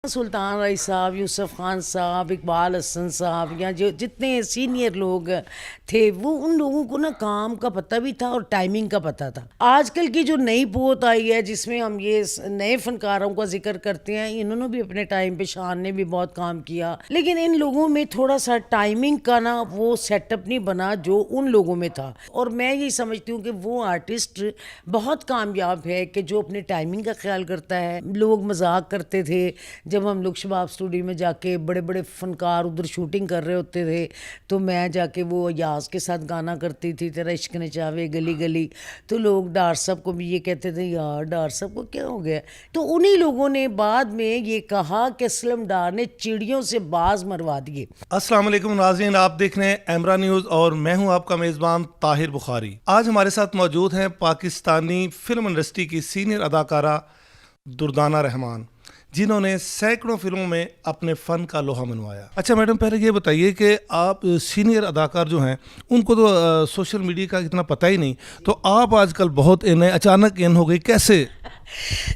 سلطان رائی صاحب، یوسف خان صاحب، اقبال حسن صاحب، یا جو جتنے سینئر لوگ تھے وہ ان لوگوں کو نا کام کا پتہ بھی تھا اور ٹائمنگ کا پتہ تھا. آج کل کی جو نئی پوت آئی ہے جس میں ہم یہ نئے فنکاروں کا ذکر کرتے ہیں، انہوں نے بھی اپنے ٹائم پہ، شان نے بھی بہت کام کیا، لیکن ان لوگوں میں تھوڑا سا ٹائمنگ کا نا وہ سیٹ اپ نہیں بنا جو ان لوگوں میں تھا. اور میں یہی سمجھتی ہوں کہ وہ آرٹسٹ بہت کامیاب ہے کہ جو اپنے ٹائمنگ کا خیال کرتا ہے. لوگ مذاق کرتے تھے جب ہم لوگ شباب اسٹوڈیو میں جا کے بڑے بڑے فنکار ادھر شوٹنگ کر رہے ہوتے تھے تو میں جا کے وہ یاز کے ساتھ گانا کرتی تھی، تیرا عشق نے چاہے گلی گلی، تو لوگ ڈار صاحب کو بھی یہ کہتے تھے یار ڈار صاحب کو کیا ہو گیا. تو انہی لوگوں نے بعد میں یہ کہا کہ اسلم ڈار نے چڑیوں سے باز مروا دیے. السلام علیکم ناظرین، آپ دیکھ رہے ہیں ایمرا نیوز اور میں ہوں آپ کا میزبان طاہر بخاری. آج ہمارے ساتھ موجود ہیں پاکستانی فلم انڈسٹری کی سینئر اداکارہ دردانہ رحمان، جنہوں نے سینکڑوں فلموں میں اپنے فن کا لوہا منوایا. اچھا میڈم، پہلے یہ بتائیے کہ آپ سینئر اداکار جو ہیں ان کو تو سوشل میڈیا کا اتنا پتہ ہی نہیں، تو آپ آج کل بہت اچانک ہو گئی، کیسے؟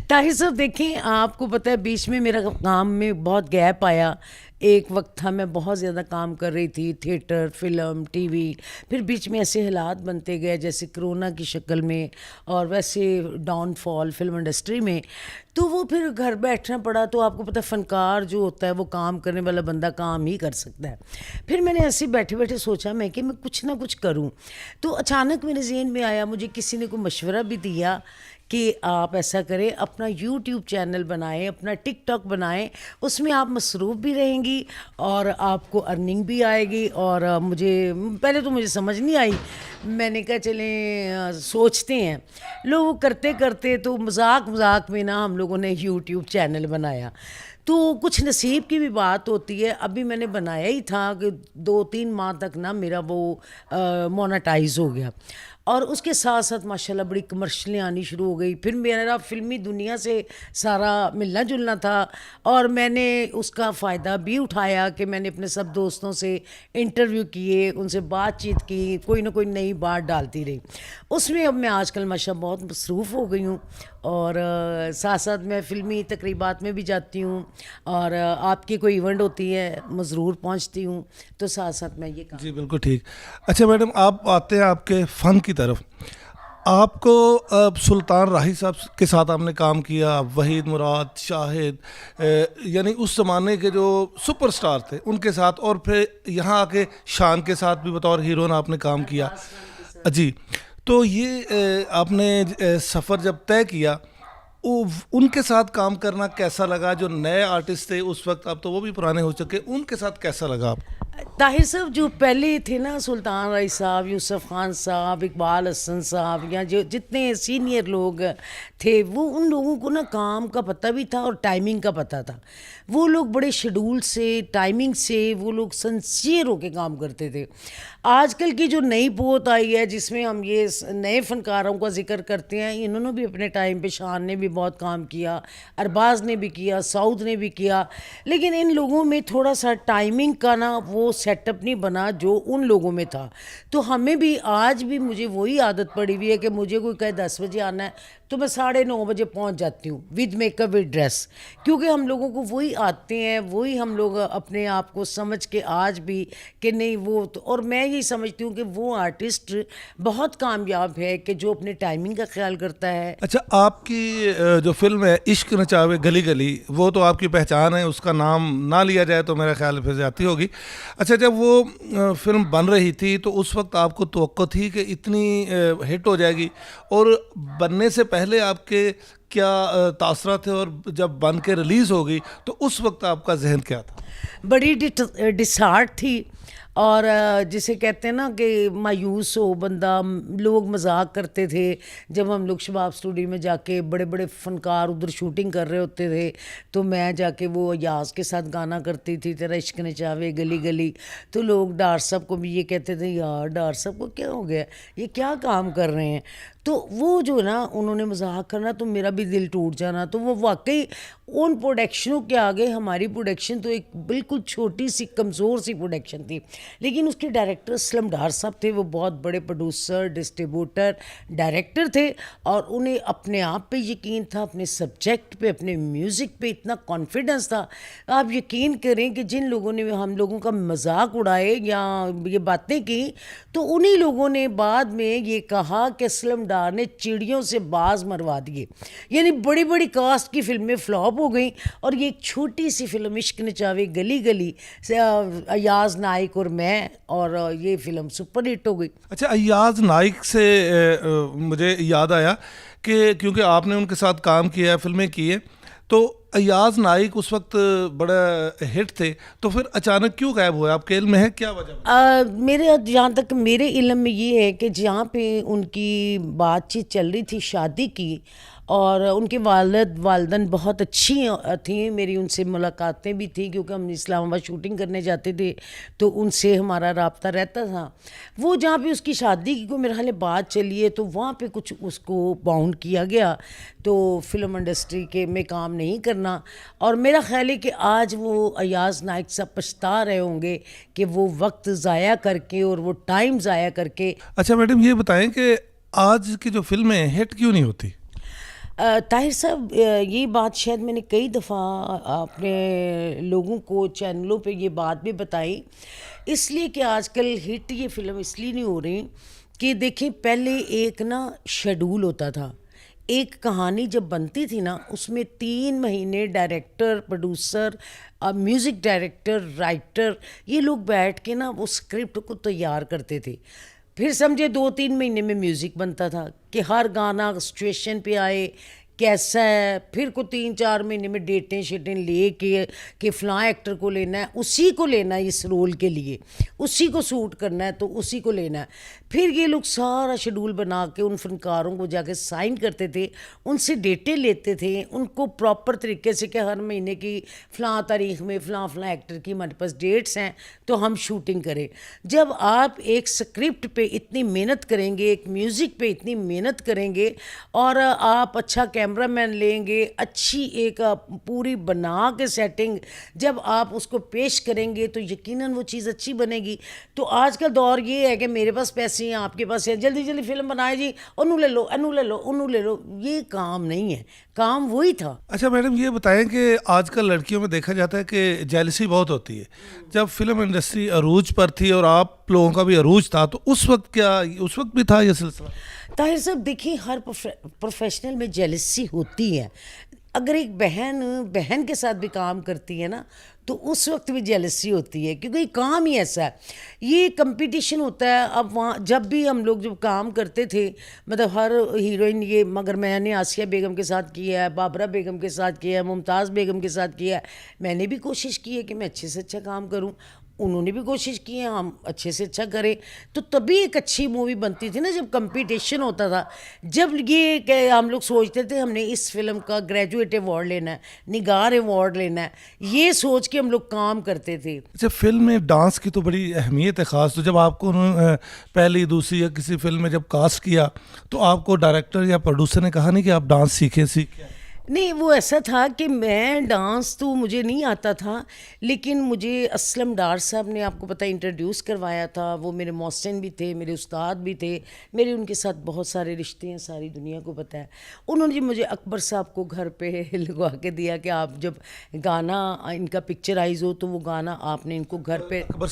طاہر صاحب دیکھیں، آپ کو پتہ ہے بیچ میں میرا کام میں بہت گیپ آیا. ایک وقت تھا میں بہت زیادہ کام کر رہی تھی، تھیٹر، فلم، ٹی وی، پھر بیچ میں ایسے حالات بنتے گئے جیسے کرونا کی شکل میں اور ویسے ڈاؤن فال فلم انڈسٹری میں، تو وہ پھر گھر بیٹھنا پڑا. تو آپ کو پتہ ہے فنکار جو ہوتا ہے وہ کام کرنے والا بندہ کام ہی کر سکتا ہے. پھر میں نے ایسے بیٹھے بیٹھے سوچا میں کہ میں کچھ نہ کچھ کروں. تو اچانک میرے ذہن میں آیا، مجھے کسی نے کوئی مشورہ بھی دیا کہ آپ ایسا کریں، اپنا یوٹیوب چینل بنائیں، اپنا ٹک ٹاک بنائیں، اس میں آپ مصروف بھی رہیں گی اور آپ کو ارننگ بھی آئے گی. اور پہلے تو مجھے سمجھ نہیں آئی، میں نے کہا چلیں سوچتے ہیں. لوگ کرتے کرتے تو مذاق میں نا ہم لوگوں نے یوٹیوب چینل بنایا. تو کچھ نصیب کی بھی بات ہوتی ہے. ابھی میں نے بنایا ہی تھا کہ 2-3 ماہ تک نا میرا وہ مونیٹائز ہو گیا، اور اس کے ساتھ ساتھ ماشاءاللہ بڑی کمرشلیں آنی شروع ہو گئی. پھر میرا فلمی دنیا سے سارا ملنا جلنا تھا اور میں نے اس کا فائدہ بھی اٹھایا کہ میں نے اپنے سب دوستوں سے انٹرویو کیے، ان سے بات چیت کی، کوئی نہ کوئی نئی بات ڈالتی رہی. اس میں اب میں آج کل ماشاءاللہ بہت مصروف ہو گئی ہوں، اور ساتھ ساتھ میں فلمی تقریبات میں بھی جاتی ہوں، اور آپ کی کوئی ایونٹ ہوتی ہے میں ضرور پہنچتی ہوں. تو ساتھ ساتھ میں یہ کام. جی بالکل ٹھیک. اچھا میڈم، آپ آتے ہیں آپ کے فن کی طرف. آپ کو سلطان راہی صاحب کے ساتھ آپ نے کام کیا، وحید مراد، شاہد، یعنی اس زمانے کے جو سپر سٹار تھے ان کے ساتھ، اور پھر یہاں آ کے شان کے ساتھ بھی بطور ہیروئن آپ نے کام کیا. جی، تو یہ آپ نے سفر جب طے کیا، ان کے ساتھ کام کرنا کیسا لگا؟ جو نئے آرٹسٹ تھے اس وقت، اب تو وہ بھی پرانے ہو چکے، ان کے ساتھ کیسا لگا آپ کو؟ طاہر صاحب جو پہلے تھے نا، سلطان رائی صاحب، یوسف خان صاحب، اقبال حسن صاحب، یا جو جتنے سینئر لوگ تھے وہ ان لوگوں کو نا کام کا پتہ بھی تھا اور ٹائمنگ کا پتہ تھا. وہ لوگ بڑے شیڈول سے، ٹائمنگ سے، وہ لوگ سنسیئر ہو کے کام کرتے تھے. آج کل کی جو نئی پوت آئی ہے جس میں ہم یہ نئے فنکاروں کا ذکر کرتے ہیں، انہوں نے بھی اپنے ٹائم پہ، شان نے بھی بہت کام کیا، ارباز نے بھی کیا، سعود نے بھی کیا، لیکن ان لوگوں میں تھوڑا سا ٹائمنگ کا نا وہ سیٹ اپ نہیں بنا جو ان لوگوں میں تھا. تو ہمیں بھی آج بھی مجھے وہی عادت پڑی ہوئی ہے کہ مجھے کوئی کہے 10 بجے آنا ہے تو میں 9:30 بجے پہنچ جاتی ہوں، with make up, with dress, کیونکہ ہم لوگوں کو وہی آتے ہیں، وہی ہم لوگ اپنے آپ کو سمجھ کے آج بھی کہ نہیں وہ تو. اور میں یہی سمجھتی ہوں کہ وہ آرٹسٹ بہت کامیاب ہے کہ جو اپنے ٹائمنگ کا خیال کرتا ہے. اچھا، آپ کی جو فلم ہے عشق نہ چاہے گلی گلی، وہ تو آپ کی پہچان ہے، اس کا نام نہ لیا جائے تو میرا خیال پھر زیادتی ہوگی. اچھا، جب وہ فلم بن رہی تھی تو اس وقت آپ کو توقع تھی کہ اتنی ہٹ ہو جائے گی؟ اور بننے سے پہلے آپ کے کیا تاثرات تھے، اور جب بن کے ریلیز ہو گئی تو اس وقت آپ کا ذہن کیا تھا؟ بڑی ڈسہارٹ تھی، اور جسے کہتے ہیں نا کہ مایوس ہو بندہ. لوگ مذاق کرتے تھے جب ہم لوگ شباب اسٹوڈیو میں جا کے بڑے بڑے فنکار ادھر شوٹنگ کر رہے ہوتے تھے تو میں جا کے وہ یاز کے ساتھ گانا کرتی تھی، تیرا عشق نے چاہے گلی گلی، تو لوگ ڈار صاحب کو بھی یہ کہتے تھے یار ڈار صاحب کو کیا ہو گیا، یہ کیا کام کر رہے ہیں. تو وہ جو نا انہوں نے مذاق کرنا تو میرا بھی دل ٹوٹ جانا. تو وہ واقعی ان پروڈکشنوں کے آگے ہماری پروڈکشن تو ایک بالکل چھوٹی سی کمزور سی پروڈکشن تھی، لیکن اس کے ڈائریکٹر اسلم ڈار صاحب تھے، وہ بہت بڑے پروڈیوسر، ڈسٹریبیوٹر، ڈائریکٹر تھے، اور انہیں اپنے آپ پہ یقین تھا، اپنے سبجیکٹ پہ، اپنے میوزک پہ اتنا کانفیڈنس تھا. آپ یقین کریں کہ جن لوگوں نے ہم لوگوں کا مذاق اڑائے یا یہ باتیں کی، تو انہی لوگوں نے بعد میں یہ کہا کہ اسلم ڈار نے چڑیوں سے باز مروا دیے. یعنی بڑی بڑی کاسٹ کی فلمیں فلاپ ہو گئیں، اور یہ ایک چھوٹی سی فلم عشق نچاوے گلی گلی سے ایاز نائک اور میں، اور یہ فلم سپر ہٹ ہو گئی. اچھا، ایاز نائک سے مجھے یاد آیا کہ کیونکہ آپ نے ان کے ساتھ کام کیا ہے، فلمیں کی ہیں، تو ایاز نائک اس وقت بڑا ہٹ تھے، تو پھر اچانک کیوں غائب ہوئے؟ آپ کے علم میں ہے کیا وجہ؟ میرے جہاں تک میرے علم میں یہ ہے کہ جہاں پہ ان کی بات چیت چل رہی تھی شادی کی، اور ان کے والد والدن بہت اچھی تھیں، میری ان سے ملاقاتیں بھی تھیں کیونکہ ہم اسلام آباد شوٹنگ کرنے جاتے تھے تو ان سے ہمارا رابطہ رہتا تھا. وہ جہاں پہ اس کی شادی کی کوئی میرے خیال بات چلی ہے، تو وہاں پہ کچھ اس کو باؤنڈ کیا گیا، تو فلم انڈسٹری کے میں کام نہیں کرنا. اور میرا خیال ہے کہ آج وہ ایاز نائک صاحب پچھتا رہے ہوں گے کہ وہ وقت ضائع کر کے اور وہ ٹائم ضائع کر کے. اچھا میڈم، یہ بتائیں کہ آج کی جو فلمیں ہٹ کیوں نہیں ہوتی؟ طاہر صاحب، یہ بات شاید میں نے کئی دفعہ اپنے لوگوں کو چینلوں پہ یہ بات بھی بتائی، اس لیے کہ آج کل ہٹ یہ فلم اس لیے نہیں ہو رہی کہ دیکھیں پہلے ایک شیڈول ہوتا تھا. ایک کہانی جب بنتی تھی اس میں 3 مہینے director, producer, music director, writer, یہ لوگ بیٹھ کے وہ اسکرپٹ کو تیار کرتے تھے. پھر سمجھے 2-3 مہینے میں میوزک بنتا تھا کہ ہر گانا سچویشن پہ آئے، کیسا ہے. پھر کو 3-4 مہینے میں ڈیٹیں شیٹیں لے کے کہ فلاں ایکٹر کو لینا ہے، اسی کو لینا ہے اس رول کے لیے، اسی کو سوٹ کرنا ہے تو اسی کو لینا ہے. پھر یہ لوگ سارا شیڈول بنا کے ان فنکاروں کو جا کے سائن کرتے تھے، ان سے ڈیٹیں لیتے تھے، ان کو پراپر طریقے سے کہ ہر مہینے کی فلاں تاریخ میں فلاں ایکٹر کی ہمارے پاس ڈیٹس ہیں تو ہم شوٹنگ کریں. جب آپ ایک سکرپٹ پہ اتنی محنت کریں گے، ایک میوزک پہ اتنی محنت کریں گے، اور آپ اچھا کیمرہ مین لیں گے، اچھی ایک پوری بنا کے سیٹنگ جب آپ اس کو پیش کریں گے تو یقیناً وہ چیز اچھی بنے گی. تو آج کا دور یہ ہے کہ میرے پاس پیسے ہیں، آپ کے پاس ہے، جلدی جلدی فلم بنائے جی، انہوں لے لو، انہوں لے لو، انہوں لے لو. یہ کام نہیں ہے، کام وہی تھا. اچھا میڈم، یہ بتائیں کہ آج کل لڑکیوں میں دیکھا جاتا ہے کہ جیلسی بہت ہوتی ہے. جب فلم انڈسٹری عروج پر تھی اور آپ لوگوں کا بھی عروج تھا، تو اس وقت بھی تھا یہ سلسلہ؟ طاہر صاحب دیکھیں، ہر پروفیشنل میں جیلسی ہوتی ہے. اگر ایک بہن کے ساتھ بھی کام کرتی ہے تو اس وقت بھی جیلسی ہوتی ہے، کیونکہ یہ کام ہی ایسا ہے، یہ کمپٹیشن ہوتا ہے. اب وہاں جب بھی ہم لوگ جب کام کرتے تھے، مطلب ہر ہیروئن، یہ مگر میں نے آسیہ بیگم کے ساتھ کیا ہے، بابرہ بیگم کے ساتھ کیا ہے، ممتاز بیگم کے ساتھ کیا ہے. میں نے بھی کوشش کی ہے کہ میں اچھے سے اچھا کام کروں، انہوں نے بھی کوشش کی ہے ہم اچھے سے اچھا کریں. تو تبھی ایک اچھی مووی بنتی تھی جب کمپٹیشن ہوتا تھا. جب یہ کہ ہم لوگ سوچتے تھے ہم نے اس فلم کا گریجویٹ ایوارڈ لینا ہے، نگار ایوارڈ لینا ہے، یہ سوچ کے ہم لوگ کام کرتے تھے. اچھا، فلم میں ڈانس کی تو بڑی اہمیت ہے خاص. تو جب آپ کو انہوں نے پہلی دوسری یا کسی فلم میں جب کاسٹ کیا، تو آپ کو ڈائریکٹر یا پروڈیوسر نے کہا نہیں کہ آپ ڈانس سیکھیں؟ نہیں، وہ ایسا تھا کہ میں ڈانس تو مجھے نہیں آتا تھا، لیکن مجھے اسلم ڈار صاحب نے، آپ کو پتہ، انٹروڈیوس کروایا تھا. وہ میرے محسن بھی تھے، میرے استاد بھی تھے، میرے ان کے ساتھ بہت سارے رشتے ہیں، ساری دنیا کو پتہ ہے. انہوں نے مجھے اکبر صاحب کو گھر پہ لگوا کے دیا کہ آپ جب گانا ان کا پکچرائز ہو تو وہ گانا آپ نے ان کو گھر پہ. اکبر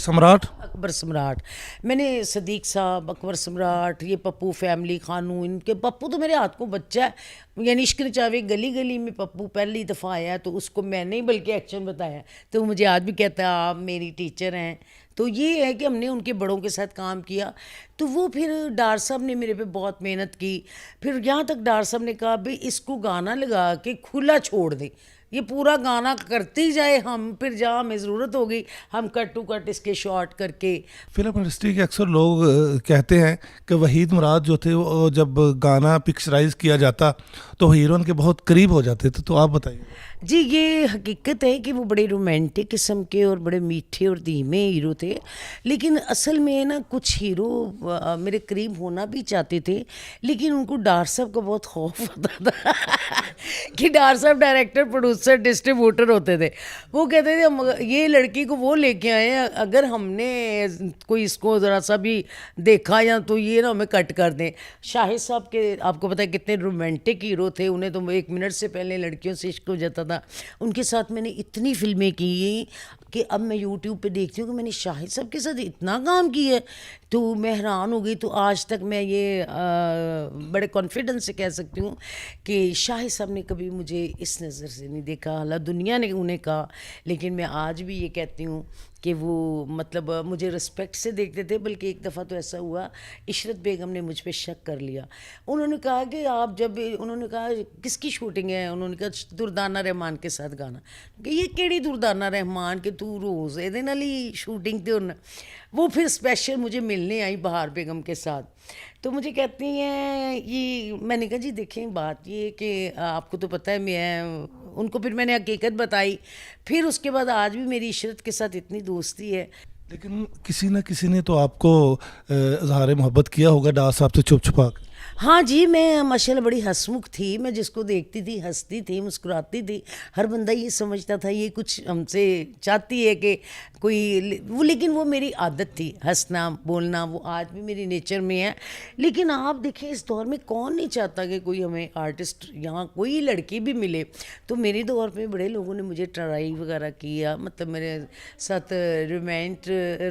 سمراٹ. میں نے صدیق صاحب، اکبر سمراٹ، یہ پپو فیملی، خانو، ان کے پپو تو میرے ہاتھ کو بچہ ہے. یعنی عشق نچاوے گلی گلی میں پپو پہلی دفعہ آیا تو اس کو میں نہیں بلکہ ایکشن بتایا، تو مجھے آج بھی کہتا ہے آپ میری ٹیچر ہیں. تو یہ ہے کہ ہم نے ان کے بڑوں کے ساتھ کام کیا. تو وہ پھر ڈار صاحب نے میرے پہ بہت محنت کی. پھر یہاں تک ڈار صاحب نے کہا بھئی اس کو گانا لگا کے کھلا چھوڑ دیں، یہ پورا گانا کرتی جائے، ہم پھر جہاں ہمیں ضرورت ہوگی ہم کٹ ٹو کٹ اس کے شارٹ کر کے. فلم انڈسٹری کے اکثر لوگ کہتے ہیں کہ وحید مراد جو تھے وہ جب گانا پکچرائز کیا جاتا تو ہیروئن کے بہت قریب ہو جاتے تھے، تو آپ بتائیے. جی، یہ حقیقت ہے کہ وہ بڑے رومانٹک قسم کے اور بڑے میٹھے اور دھیمے ہیرو تھے، لیکن اصل میں کچھ ہیرو میرے قریب ہونا بھی چاہتے تھے، لیکن ان کو ڈار صاحب کا بہت خوف ہوتا تھا کہ ڈار صاحب ڈائریکٹر پروڈیوسر اس سے ڈسٹریبیوٹر ہوتے تھے. وہ کہتے تھے یہ لڑکی کو وہ لے کے آئے ہیں, اگر ہم نے کوئی اس کو ذرا سا بھی دیکھا یا تو یہ نا ہمیں کٹ کر دیں. شاہد صاحب کے آپ کو پتہ ہے کتنے رومانٹک ہیرو تھے, انہیں تو 1 منٹ سے پہلے لڑکیوں سے عشق ہو جاتا تھا. ان کے ساتھ میں نے اتنی فلمیں کی کہ اب میں یوٹیوب پہ دیکھتی ہوں کہ میں نے شاہد صاحب کے ساتھ اتنا کام کیا ہے, تو میں حیران ہو گئی. تو آج تک میں یہ بڑے کانفیڈنس سے کہہ سکتی ہوں کہ شاہد صاحب نے کبھی مجھے اس نظر سے نہیں دیکھا, حالانکہ دنیا نے انہیں کہا, لیکن میں آج بھی یہ کہتی ہوں کہ وہ مطلب مجھے رسپیکٹ سے دیکھتے تھے. بلکہ ایک دفعہ تو ایسا ہوا, عشرت بیگم نے مجھ پہ شک کر لیا. انہوں نے کہا کہ آپ جب, انہوں نے کہا کس کی شوٹنگ ہے, انہوں نے کہا دردانہ رحمان کے ساتھ گانا. کہ یہ کیڑی دردانہ رحمان کہ تو روز یہ نالی شوٹنگ تھی. وہ پھر اسپیشل مجھے ملنے آئی بہار بیگم کے ساتھ, تو مجھے کہتی ہیں یہ, میں نے کہا جی دیکھیں بات یہ کہ آپ کو تو پتہ ہے میں ان کو پھر میں نے حقیقت بتائی. پھر اس کے بعد آج بھی میری عشرت کے ساتھ اتنی دوستی ہے. لیکن کسی نہ کسی نے تو آپ کو اظہار محبت کیا ہوگا ڈار صاحب سے چھپ چھپا کے. ہاں جی, میں ماشاءاللہ بڑی ہنسمکھ تھی. میں جس کو دیکھتی تھی ہنستی تھی, مسکراتی تھی. ہر بندہ یہ سمجھتا تھا یہ کچھ ہم سے چاہتی ہے کہ کوئی وہ, لیکن وہ میری عادت تھی ہنسنا بولنا, وہ آج بھی میری نیچر میں ہے. لیکن آپ دیکھیں اس دور میں کون نہیں چاہتا کہ کوئی ہمیں آرٹسٹ, یہاں کوئی لڑکی بھی ملے. تو میرے دور میں بڑے لوگوں نے مجھے ٹرائی وغیرہ کیا, مطلب میرے ساتھ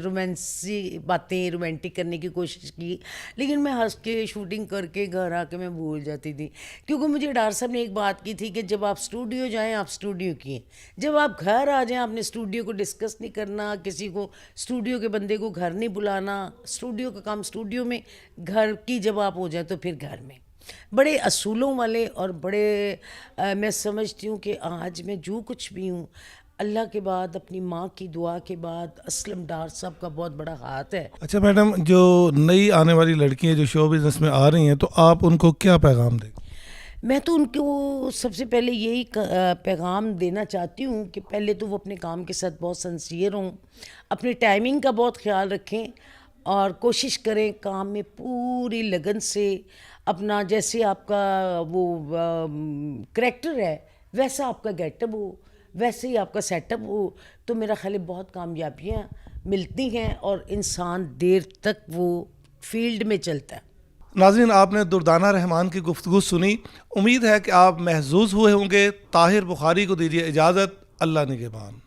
رومانسی باتیں رومانٹک کرنے کی کوشش کی. لیکن میں ہنس کے شوٹنگ کر کے گھر آ کے میں بھول جاتی تھی, کیونکہ مجھے ڈار صاحب نے ایک بات کی تھی کہ جب آپ اسٹوڈیو جائیں آپ اسٹوڈیو کیے, جب آپ گھر آ جائیں آپ نے اسٹوڈیو کو ڈسکس نہیں کرنا, کسی کو اسٹوڈیو کے بندے کو گھر نہیں بلانا. اسٹوڈیو کا کام اسٹوڈیو میں, گھر کی جب آپ ہو جائیں تو پھر گھر میں. بڑے اصولوں والے اور بڑے میں سمجھتی ہوں کہ آج میں جو کچھ بھی ہوں اللہ کے بعد, اپنی ماں کی دعا کے بعد, اسلم ڈار صاحب کا بہت بڑا ہاتھ ہے. اچھا میڈم, جو نئی آنے والی لڑکیاں جو شو بزنس میں آ رہی ہیں, تو آپ ان کو کیا پیغام دیں؟ میں تو ان کو سب سے پہلے یہی پیغام دینا چاہتی ہوں کہ پہلے تو وہ اپنے کام کے ساتھ بہت سنسیئر ہوں, اپنی ٹائمنگ کا بہت خیال رکھیں, اور کوشش کریں کام میں پوری لگن سے اپنا, جیسے آپ کا وہ کریکٹر ہے ویسا آپ کا گیٹ اپ ہو, ویسے ہی آپ کا سیٹ اپ ہو, تو میرا خیال ہے بہت کامیابیاں ملتی ہیں اور انسان دیر تک وہ فیلڈ میں چلتا ہے. ناظرین, آپ نے دردانہ رحمان کی گفتگو سنی. امید ہے کہ آپ محظوظ ہوئے ہوں گے. طاہر بخاری کو دیجیے اجازت. اللہ نگہبان.